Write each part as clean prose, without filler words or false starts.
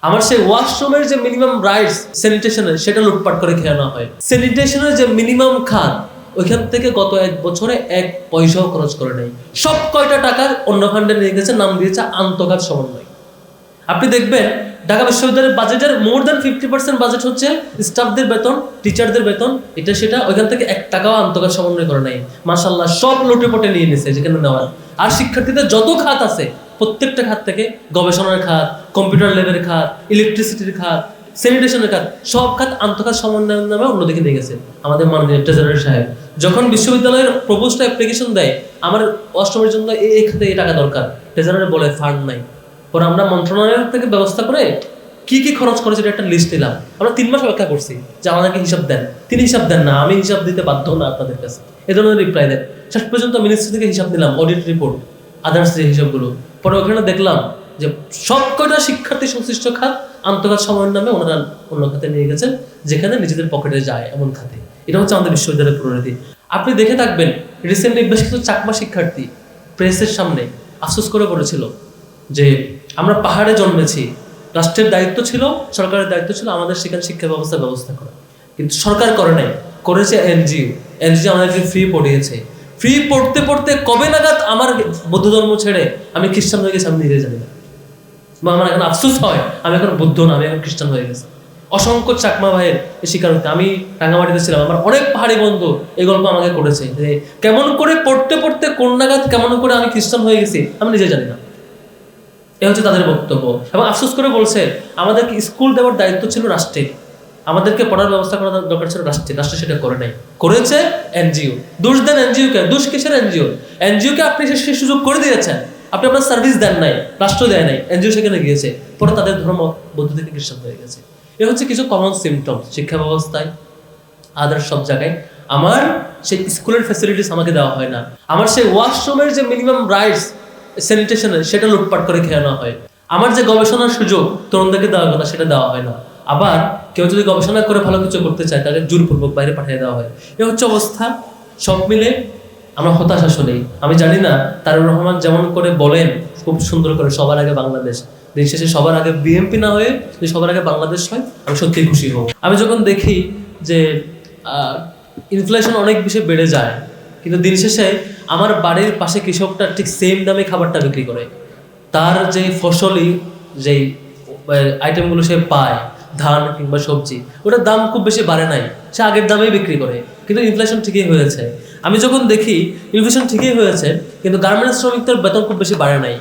আমার সেই ওয়াশরুমের যে মিনিমাম রাইটস স্যানিটেশনের সেটা লুটপাট করে খেয়ে নেওয়া হয়। স্যানিটেশনের যে মিনিমাম খাত ওইখান থেকে গত 1 বছরে 1 পয়সাও খরচ করে নেই। সব কয়টা টাকার অন্য ফান্ডে নিয়ে গেছে, নাম দিয়েছে আন্তঃখাত সমন্বয়। আপনি দেখবেন ঢাকা বিশ্ববিদ্যালয়ের বাজেটের মোর দ্যান 50% বাজেট হচ্ছে স্টাফদের বেতন, টিচারদের বেতন, এটা সেটা। ওইখান থেকে 1 টাকাও আন্তঃখাত সমন্বয় করে নাই। মাশাআল্লাহ সব লুটে পটে নিয়ে নিছে যেখানে নেওয়ার। আর শিক্ষার্থীদের যত খাত আছে প্রত্যেকটা খাত থেকে, গবেষণার খাত, কম্পিউটার ল্যাবের খাত, ইলেকট্রিসিটির খাত, স্যানিটেশনের খাত, সব খাত আন্তঃখাত সমন্বয়ের নামে অন্যদিকে নিয়ে গেছে আমাদের মাননীয় ট্রেজারার সাহেব। যখন বিশ্ববিদ্যালয়ের প্রপোজড অ্যাপ্লিকেশন দেয় আমার অষ্টমের জন্য এই খাতে এই টাকা দরকার, ট্রেজারার বলে ফান্ড নাই। পরে আমরা মন্ত্রণালয় থেকে ব্যবস্থা করে কি কি খরচ করেছে একটা লিস্ট দিলাম। আমরা 3 মাস অপেক্ষা করছি যে আমাদেরকে হিসাব দেন। তিনি হিসাব দেন না, আমি হিসাব দিতে বাধ্য না আপনাদের কাছে, এ ধরনের রিপ্লাই দেন। শেষ পর্যন্ত মিনিস্ট্রি থেকে হিসাব দিলাম, অডিট রিপোর্ট, আদার্স যে হিসাবগুলো। পরে ওখানে দেখলাম যে সব কয়টা শিক্ষার্থী সংশ্লিষ্ট খাত আন্তঃখাত সময়ের নামে ওনারা অন্য খাতে নিয়ে গেছেন, যেখানে নিজেদের পকেটে যায় এমন খাতে। এটা হচ্ছে আমাদের বিশ্ববিদ্যালয়ের পরিণতি। আপনি দেখে থাকবেন রিসেন্টলি বেশ কিছু চাকমা শিক্ষার্থী প্রেসের সামনে আফসোস করে বলেছিল যে আমরা পাহাড়ে জন্মেছি, রাষ্ট্রের দায়িত্ব ছিল, সরকারের দায়িত্ব ছিল আমাদের সেখানে শিক্ষা ব্যবস্থা করা, কিন্তু সরকার করে নাই, করেছে এনজিও আমাদেরকে ফ্রি পড়িয়েছে। ফ্রি পড়তে পড়তে কবে নাগাদ আমার বৌদ্ধ ধর্ম ছেড়ে আমি খ্রিস্টান হয়ে গেছি আমি নিজে জানি না। বা আমার এখন আফসোস হয় আমি এখন বৌদ্ধ না, আমি এখন খ্রিস্টান হয়ে গেছি। অসংখ্য চাকমা ভাইয়ের শিকার হতে আমি রাঙামাটিতে ছিলাম, আমার অনেক পাহাড়ি বন্ধু এই গল্প আমাকে করেছে যে কেমন করে পড়তে পড়তে কোন নাগাদ কেমন করে আমি খ্রিস্টান হয়ে গেছি আমি নিজে জানি না। এ হচ্ছে তাদের বক্তব্য। এবং আফসোস করে বলছে আমাদেরকে স্কুল দেওয়ার দায়িত্ব ছিল রাষ্ট্রের, আমাদেরকে পড়ার ব্যবস্থা করার দরকার ছিল রাষ্ট্র সেটা করে নাই, করেছে এনজিও। দোষ দেন এনজিওকে, দোষ কিসের এনজিওকে আপনি সে সুযোগ করে দিয়েছেন, আপনি আপনার সার্ভিস দেন নাই, রাষ্ট্র দেয় নাই, এনজিও সেখানে গিয়েছে, পরে তাদের ধর্ম বৌদ্ধ থেকে খ্রিস্টান হয়ে গেছে। এ হচ্ছে কিছু কমন সিমটমস শিক্ষা ব্যবস্থায়, আদার সব জায়গায়। আমার সেই স্কুলের ফ্যাসিলিটিস আমাকে দেওয়া হয় না, আমার সেই ওয়াশরুমের যে মিনিমাম রাইটস স্যানিটেশনের সেটা লুটপাট করে খেয়ে নেওয়া হয়, আমার যে গবেষণার সুযোগ তরুণদেরকে দেওয়ার কথা সেটা দেওয়া হয় না। আবার কেউ যদি গবেষণা করে ভালো কিছু করতে চায় তাকে জোরপূর্বক বাইরে পাঠিয়ে দেওয়া হয়। এ হচ্ছে অবস্থা। সব মিলে আমরা হতাশ আসলে। আমি জানি না তারুর রহমান যেমন করে বলেন খুব সুন্দর করে সবার আগে বাংলাদেশ, দিন শেষে সবার আগে বিএনপি না হয়ে যদি সবার আগে বাংলাদেশ হয় আমি সত্যিই খুশি হব। আমি যখন দেখি যে ইনফ্লেশন অনেক বেশি বেড়ে যায়, কিন্তু দিন শেষে আমার বাড়ির পাশে কৃষকটা ঠিক সেম দামে খাবারটা বিক্রি করে, তার যে ফসলি যেই আইটেমগুলো সে পায়, ধান কিংবা সবজি, ওটার দাম খুব বেশি বাড়ে নাই, সে আগের দামেই বিক্রি করে, কিন্তু ইনফ্লেশন ঠিকই হয়েছে। আমি যখন দেখি ইনফ্লেশন ঠিকই হয়েছে কিন্তু গার্মেন্টস শ্রমিকদের বেতন খুব বেশি বাড়ে নাই,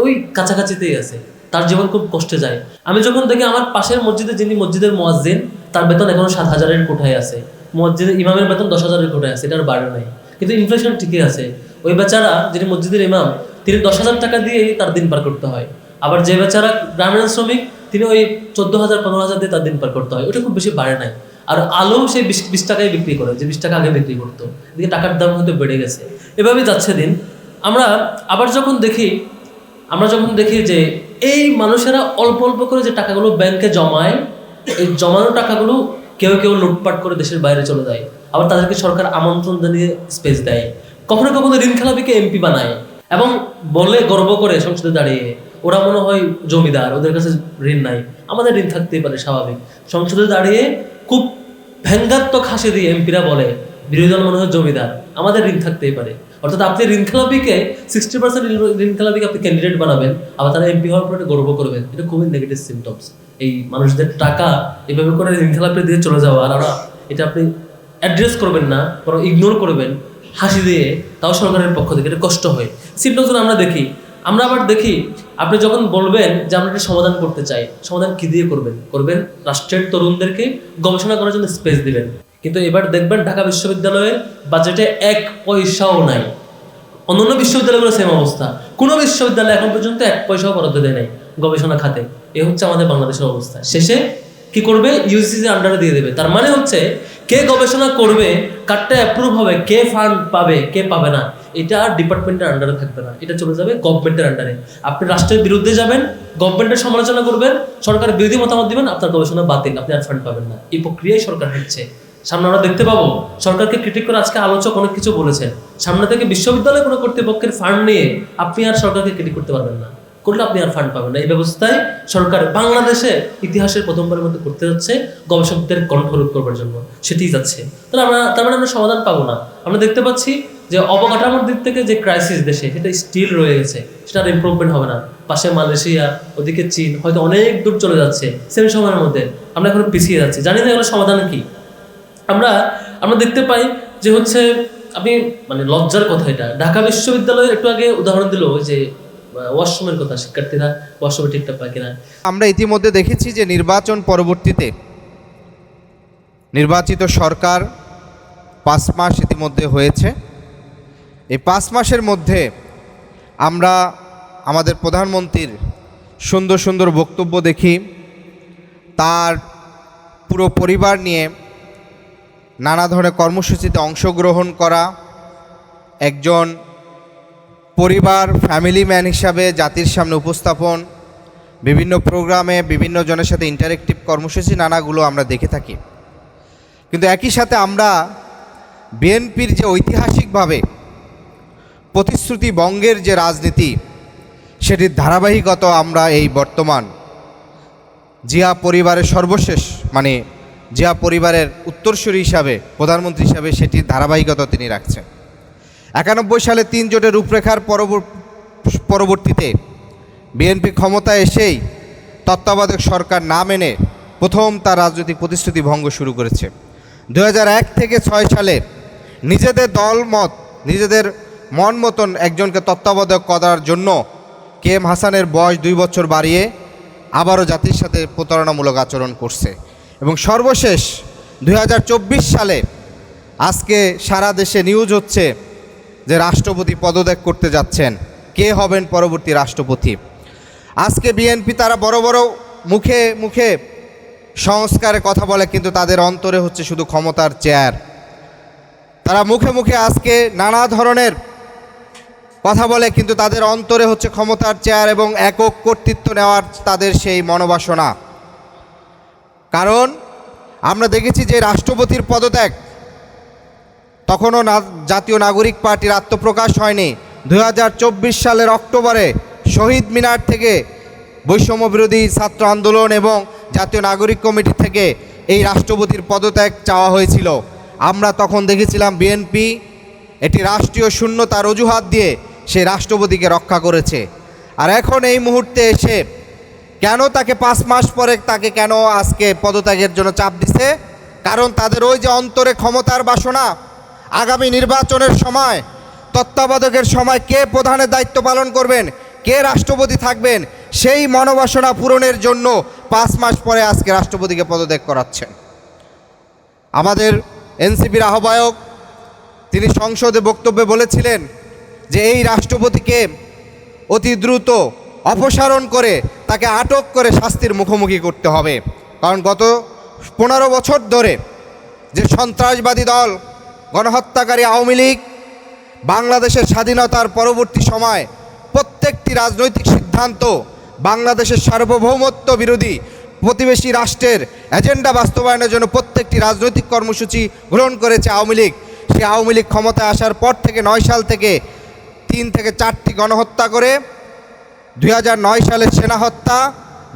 ওই কাছাকাছিতেই আছে, তার জীবন খুব কষ্টে যায়। আমি যখন দেখি আমার পাশের মসজিদে যিনি মসজিদের মুয়াজ্জিন তার বেতন এখনো 7,000-এর কোঠায় আছে, মসজিদের ইমামের বেতন 10,000-এর কোঠায় আছে, এটার বাড়ে নাই, কিন্তু ইনফ্লেশন ঠিকই আছে। ওই বেচারা যিনি মসজিদের ইমাম তিনি 10,000 টাকা দিয়ে তার দিন পার করতে হয়, আবার যে বেচারা গার্মেন্টস শ্রমিক তিনি ওই 14,000-15,000 দিয়ে তার দিন পার করতে হয়, ওটা খুব বেশি বাড়ে নাই। আর আলু সেই 20 টাকায় বিক্রি করে, যে 20 টাকা আগে বিক্রি করতো, এদিকে টাকার দাম হয়তো বেড়ে গেছে, এভাবেই যাচ্ছে দিন। আমরা যখন দেখি যে এই মানুষেরা অল্প অল্প করে যে টাকাগুলো ব্যাংকে জমায়, এই জমানো টাকাগুলো কেউ কেউ লুটপাট করে দেশের বাইরে চলে যায়, আবার তাদেরকে সরকার আমন্ত্রণ জানিয়ে স্পেস দেয়, কখনো কখনো ঋণ খেলাপিকে এমপি বানায় এবং বলে গর্ব করে সংসদে দাঁড়িয়ে ওরা মনে হয় জমিদার, ওদের কাছে ঋণ নাই। আমাদের ঋণ থাকতেই পারে, স্বাভাবিক। সংসদে দাঁড়িয়ে খুব ব্যঙ্গাত্মক হাসি দিয়ে এমপিরা বলে বিরোধী দল মনে হয় জমিদার, আমাদের ঋণ থাকতেই পারে। অর্থাৎ আপনি ঋণ খেলাপিকে 60% ঋণ খেলাপিকে আপনি ক্যান্ডিডেট বানাবেন, আবার তারা এমপি হওয়ার পরে গর্ব করবেন, এটা খুবই নেগেটিভ সিমটমস। এই মানুষদের টাকা এভাবে করে ঋণ খেলাপি দিয়ে চলে যাওয়া, আর ওরা এটা আপনি অ্যাড্রেস করবেন না, বরং ইগনোর করবেন হাসি দিয়ে, তাও সরকারের পক্ষ থেকে এটা কষ্ট হয়। সিমটমস আমরা দেখি। আমরা আবার দেখি আপনি যখন বলবেন যে আমরা এটা সমাধান করতে চাই, সমাধান কি দিয়ে করবেন রাষ্ট্রের তরুণদেরকে গবেষণা করার জন্য স্পেস দিবেন, কিন্তু এবার দেখবেন ঢাকা বিশ্ববিদ্যালয়ের বাজেটে 1 পয়সাও নাই। অন্যান্য বিশ্ববিদ্যালয়গুলো সেম অবস্থা, কোনো বিশ্ববিদ্যালয় এখন পর্যন্ত 1 পয়সাও বরাদ্দ দেয় নাই গবেষণা খাতে। এ হচ্ছে আমাদের বাংলাদেশের অবস্থা। শেষে কি করবে, ইউজিসির আন্ডারে দিয়ে দেবে। তার মানে হচ্ছে কে গবেষণা করবে, কারটা অ্যাপ্রুভ হবে, কে ফান্ড পাবে, কে পাবে না, এটা ডিপার্টমেন্টের আন্ডারে থাকবে না, এটা চলে যাবে গভর্নমেন্টের আন্ডারে। আপনি রাষ্ট্রের বিরুদ্ধে যাবেন, গভর্নমেন্টের সমালোচনা করবেন, সরকারের বিরোধী মতামত দিবেন, আপনার গবেষণা বাতিল, আপনি আর ফান্ড পাবেন না। এই প্রক্রিয়ায় সরকার হচ্ছে। সামনে আমরা দেখতে পাবো সরকারকে ক্রিটিক করে আজকে আলোচক অনেক কিছু বলেছেন, সামনে থেকে বিশ্ববিদ্যালয় কোনো কর্তৃপক্ষের ফান্ড নিয়ে আপনি আর সরকারকে ক্রিটিক করতে পারবেন না। করলে আপনি আর ফান্ড পাবেন না। এই ব্যবস্থায় সরকার বাংলাদেশে ইতিহাসের প্রথমবারের মধ্যে করতে যাচ্ছে গবেষকদের কণ্ঠরোধ করবার জন্য, সেটাই যাচ্ছে। তাহলে তার মানে আমরা সমাধান পাবো না। আমরা দেখতে পাচ্ছি যে অবকাঠামোর দিক থেকে যে ক্রাইসিস দেশে, সেটা স্টিল রয়ে গেছে, সেটা আর ইমপ্রুভমেন্ট হবে না। পাশে মালয়েশিয়া, ওদিকে চীন হয়তো অনেক দূর চলে যাচ্ছে সেম সময়ের মধ্যে, আমরা এখন পিছিয়ে যাচ্ছি। জানি না এগুলো সমাধান কি। আমরা দেখতে পাই যে হচ্ছে, আপনি মানে লজ্জার কথা এটা, ঢাকা বিশ্ববিদ্যালয়ের একটু আগে উদাহরণ দিল ওই যে ওয়াশরুমের কথা, শিক্ষার্থীরা ওয়াশরুমে ঠিকঠাক পায় কিনা। আমরা ইতিমধ্যে দেখেছি যে নির্বাচন পরবর্তীতে নির্বাচিত সরকার 5 মাস ইতিমধ্যে হয়েছে। এই 5 মাসের মধ্যে আমরা আমাদের প্রধানমন্ত্রীর সুন্দর সুন্দর বক্তব্য দেখি, তার পুরো পরিবার নিয়ে নানা ধরনের কর্মসূচিতে অংশগ্রহণ করা, একজন পরিবার ফ্যামিলি ম্যান হিসাবে জাতির সামনে উপস্থাপন, বিভিন্ন প্রোগ্রামে বিভিন্ন জনের সাথে ইন্টারেক্টিভ কর্মসূচি নানাগুলো আমরা দেখে থাকি। কিন্তু একই সাথে আমরা বিএনপির যে ঐতিহাসিকভাবে প্রতিশ্রুতি বঙ্গের যে রাজনীতি, সেটির ধারাবাহিকতা আমরা এই বর্তমান জিয়া পরিবারের সর্বশেষ মানে জিয়া পরিবারের উত্তরসূরি হিসাবে, প্রধানমন্ত্রী হিসাবে সেটির ধারাবাহিকতা তিনি রাখছেন। 91 সালে 3 জোটের রূপরেখার পরবর্তীতে বিএনপি ক্ষমতায় এসেই তত্ত্বাবধায়ক সরকার না মেনে প্রথম তার রাজনৈতিক প্রতিশ্রুতি ভঙ্গ শুরু করেছে। 2001 থেকে 6 সালে নিজেদের দলমত, নিজেদের মন মতন একজনকে তত্ত্বাবধায়ক করার জন্য KM হাসানের বয়স 2 বছর বাড়িয়ে আবারও জাতির সাথে প্রতারণামূলক আচরণ করছে। এবং সর্বশেষ 2024 সালে আজকে সারা দেশে নিউজ হচ্ছে যে রাষ্ট্রপতি পদত্যাগ করতে যাচ্ছেন, কে হবেন পরবর্তী রাষ্ট্রপতি। আজকে বিএনপি তারা বড় বড় মুখে মুখে সংস্কারের কথা বলে, কিন্তু তাদের অন্তরে হচ্ছে শুধু ক্ষমতার চেয়ার। তারা মুখে মুখে আজকে নানা ধরনের কথা বলে, কিন্তু তাদের অন্তরে হচ্ছে ক্ষমতার চেয়ার এবং একক কর্তৃত্ব নেওয়ার তাদের সেই মনোবাসনা। কারণ আমরা দেখেছি যে রাষ্ট্রপতির পদত্যাগ তখনও জাতীয় নাগরিক পার্টির আত্মপ্রকাশ হয়নি। 2024 সালের অক্টোবরে শহীদ মিনার থেকে বৈষম্য বিরোধী ছাত্র আন্দোলন এবং জাতীয় নাগরিক কমিটি থেকে এই রাষ্ট্রপতির পদত্যাগ চাওয়া হয়েছিল। আমরা তখন দেখেছিলাম বিএনপি এটি রাষ্ট্রীয় শূন্যতার অজুহাত দিয়ে সেই রাষ্ট্রপতিকে রক্ষা করেছে। আর এখন এই মুহূর্তে এসে কেন তাকে 5 মাস পরে তাকে কেন আজকে পদত্যাগের জন্য চাপ দিছে? কারণ তাদের ওই যে অন্তরে ক্ষমতার বাসনা, আগামী নির্বাচনের সময় তত্ত্বাবধায়কের সময় কে প্রধানের দায়িত্ব পালন করবেন, কে রাষ্ট্রপতি থাকবেন, সেই মনোবাসনা পূরণের জন্য 5 মাস পরে আজকে রাষ্ট্রপতিকে পদত্যাগ করাচ্ছেন। আমাদের এনসিপির আহ্বায়ক তিনি সংসদে বক্তব্যে বলেছিলেন যে এই রাষ্ট্রপতিকে অতি দ্রুত অপসারণ করে তাকে আটক করে শাস্তির মুখোমুখি করতে হবে। কারণ গত 15 বছর ধরে যে সন্ত্রাসবাদী দল গণহত্যাকারী আওয়ামী লীগ বাংলাদেশের স্বাধীনতার পরবর্তী সময় প্রত্যেকটি রাজনৈতিক সিদ্ধান্ত বাংলাদেশের সার্বভৌমত্ব বিরোধী প্রতিবেশী রাষ্ট্রের এজেন্ডা বাস্তবায়নের জন্য প্রত্যেকটি রাজনৈতিক কর্মসূচি গ্রহণ করেছে আওয়ামী লীগ। সেই আওয়ামী লীগ ক্ষমতায় আসার পর থেকে 9 সাল থেকে 3 থেকে 4টি গণহত্যা করে, 2009 সালের সেনা হত্যা,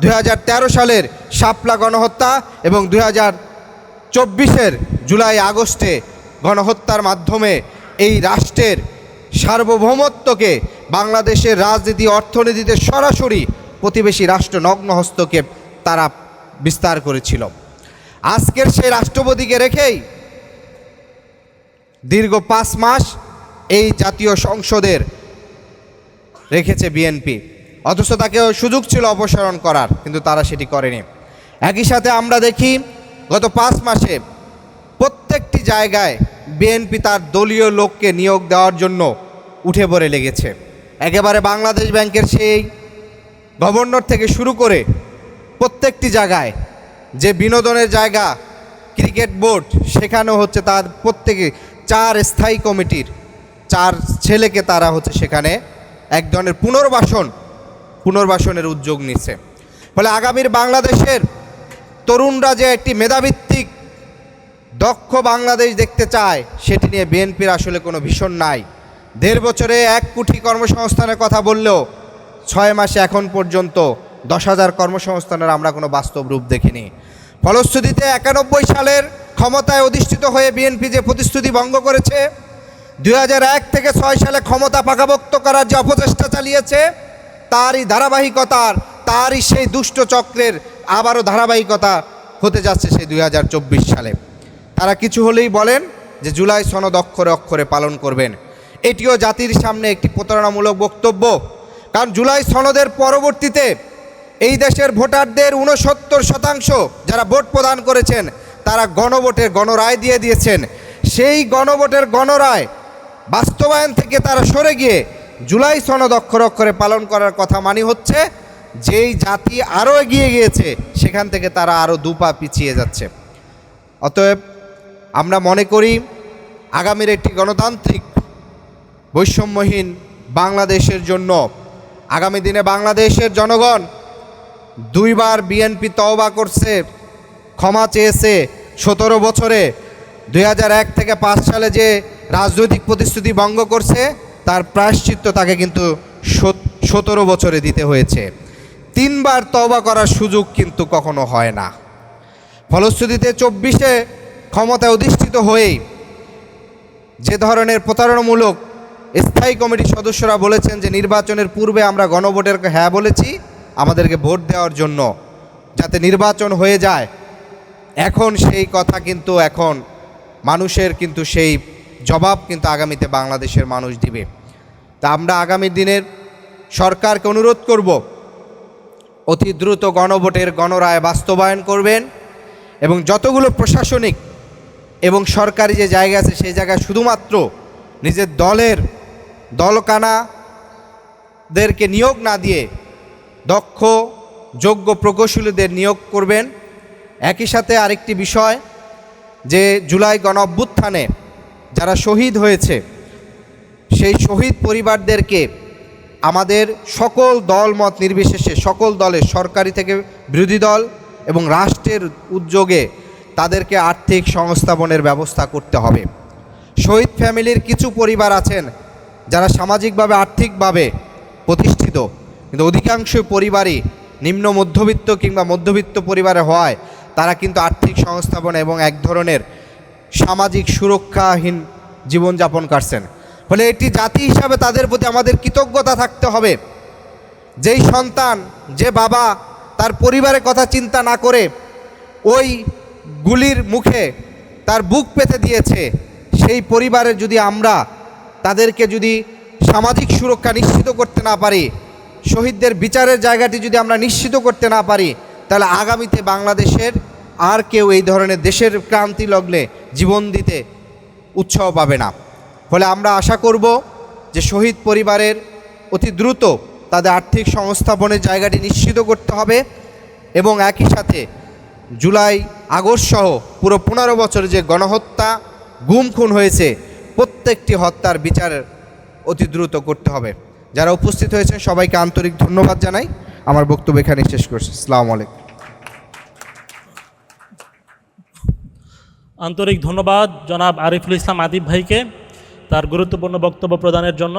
2013 সালের শাপলা গণহত্যা এবং 2024 জুলাই আগস্টে গণহত্যার মাধ্যমে এই রাষ্ট্রের সার্বভৌমত্বকে বাংলাদেশের রাজনীতি অর্থনীতিতে সরাসরি প্রতিবেশী রাষ্ট্র নগ্ন হস্তক্ষেপ তারা বিস্তার করেছিল। আজকের সেই রাষ্ট্রপতিকে রেখেই দীর্ঘ 5 মাস এই জাতীয় সংসদের রেখেছে বিএনপি, অথচ তাকে সুযোগ ছিল অপসারণ করার, কিন্তু তারা সেটি করেনি। একই সাথে আমরা দেখি গত 5 মাসে প্রত্যেকটি জায়গায় বিএনপি তার দলীয় লোককে নিয়োগ দেওয়ার জন্য উঠে পড়ে লেগেছে। একেবারে বাংলাদেশ ব্যাংকের সেই গভর্নর থেকে শুরু করে প্রত্যেকটি জায়গায় যে বিনোদনের জায়গা ক্রিকেট বোর্ড, সেখানেও হচ্ছে তার প্রত্যেকে 4 স্থায়ী কমিটির 4 ছেলেকে তারা হচ্ছে সেখানে এক ধরনের পুনর্বাসনের উদ্যোগ নিচ্ছে। ফলে আগামীর বাংলাদেশের তরুণরা যে একটি মেধাভিত্তিক দক্ষ বাংলাদেশ দেখতে চায়, সেটি নিয়ে বিএনপির আসলে কোনো ভিশন নাই। 1.5 বছরে 1 কোটি কর্মসংস্থানের কথা বললেও 6 মাসে এখন পর্যন্ত 10,000 কর্মসংস্থানের আমরা কোনো বাস্তব রূপ দেখিনি। ফলশ্রুতিতে 91 সালের ক্ষমতায় অধিষ্ঠিত হয়ে বিএনপি যে প্রতিশ্রুতি ভঙ্গ করেছে, 2001 থেকে 6 সালে ক্ষমতা পাকাপোক্ত করার যে অপচেষ্টা চালিয়েছে, তারই ধারাবাহিকতার, তারই সেই দুষ্ট চক্রের আবারও ধারাবাহিকতা হতে যাচ্ছে সেই 2024 সালে। তারা কিছু হলেই বলেন যে জুলাই সনদ অক্ষরে অক্ষরে পালন করবেন। এটিও জাতির সামনে একটি প্রতারণামূলক বক্তব্য। কারণ জুলাই সনদের পরবর্তীতে এই দেশের ভোটারদের 69% যারা ভোট প্রদান করেছেন, তারা গণভোটের গণরায় দিয়ে দিয়েছেন। সেই গণভোটের গণরায় বাস্তবায়ন থেকে তারা সরে গিয়ে জুলাই সনদ অক্ষরে অক্ষরে পালন করার কথা মানে হচ্ছে যেই জাতি আরও এগিয়ে গিয়েছে সেখান থেকে তারা আরও 2 পা পিছিয়ে যাচ্ছে। অতএব আমরা মনে করি আগামীর একটি গণতান্ত্রিক বৈষম্যহীন বাংলাদেশের জন্য আগামী দিনে বাংলাদেশের জনগণ 2 বার বিএনপি তওবা করছে, ক্ষমা চেয়েছে 17 বছরে। 2001 থেকে 5 সালে যে রাজনৈতিক প্রতিশ্রুতি ভঙ্গ করছে তার প্রায়শ্চিত্ত তাকে কিন্তু 17 বছরে দিতে হয়েছে। 3 বার তওবা করার সুযোগ কিন্তু কখনো হয় না। ফলশ্রুতিতে 24-এ ক্ষমতায় অধিষ্ঠিত হয়েই যে ধরনের প্রতারণামূলক স্থায়ী কমিটির সদস্যরা বলেছেন যে নির্বাচনের পূর্বে আমরা গণভোটের হ্যাঁ বলেছি আমাদেরকে ভোট দেওয়ার জন্য যাতে নির্বাচন হয়ে যায়, এখন সেই কথা কিন্তু এখন মানুষের কিন্তু সেই জবাব কিন্তু আগামীতে বাংলাদেশের মানুষ দিবে। তা আমরা আগামী দিনের সরকারকে অনুরোধ করব অতি দ্রুত গণভোটের গণরায় বাস্তবায়ন করবেন এবং যতগুলো প্রশাসনিক এবং সরকারি যে জায়গা আছে সেই জায়গায় শুধুমাত্র নিজের দলের দলকানাদেরকে নিয়োগ না দিয়ে দক্ষ যোগ্য প্রকৌশলীদের নিয়োগ করবেন। একই সাথে আরেকটি বিষয় যে জুলাই গণ অভ্যুত্থানে যারা শহীদ হয়েছে সেই শহীদ পরিবারদেরকে আমাদের সকল দলমত নির্বিশেষে সকল দলের সরকারি থেকে বিরোধী দল এবং রাষ্ট্রের উদ্যোগে তাদেরকে আর্থিক সংস্থাপনের ব্যবস্থা করতে হবে। শহীদ ফ্যামিলির কিছু পরিবার আছেন যারা সামাজিকভাবে আর্থিকভাবে প্রতিষ্ঠিত, কিন্তু অধিকাংশ পরিবারই নিম্ন মধ্যবিত্ত কিংবা মধ্যবিত্ত পরিবারে হওয়ায় তারা কিন্তু আর্থিক সংস্থাপন এবং এক ধরনের সামাজিক সুরক্ষাহীন জীবনযাপন করছেন। ফলে এটি জাতি হিসাবে তাদের প্রতি আমাদের কৃতজ্ঞতা থাকতে হবে। যেই সন্তান, যে বাবা তার পরিবারের কথা চিন্তা না করে ওই গুলির মুখে তার বুক পেতে দিয়েছে, সেই পরিবারের যদি আমরা তাদেরকে যদি সামাজিক সুরক্ষা নিশ্চিত করতে না পারি, শহীদদের বিচারের জায়গাটি যদি আমরা নিশ্চিত করতে না পারি, তাহলে আগামীতে বাংলাদেশের আর কেউ এই ধরনের দেশের ক্রান্তি লগ্নে জীবন দিতে উৎসাহ পাবে না। ফলে আমরা আশা করব যে শহীদ পরিবারের অতি দ্রুত তাদের আর্থিক সংস্থাপনের জায়গাটি নিশ্চিত করতে হবে এবং একই সাথে জুলাই আগস্ট সহ পুরো 15 বছর যে গণহত্যা গুম খুন হয়েছে প্রত্যেকটি হত্যার বিচার অতি দ্রুত করতে হবে। যারা উপস্থিত হয়েছেন সবাইকে আন্তরিক ধন্যবাদ জানাই। আমার বক্তব্য এখানে শেষ করছি। আসসালামু আলাইকুম। আন্তরিক ধন্যবাদ জনাব আরিফুল ইসলাম আদিব ভাইকে তার গুরুত্বপূর্ণ বক্তব্য প্রদানের জন্য।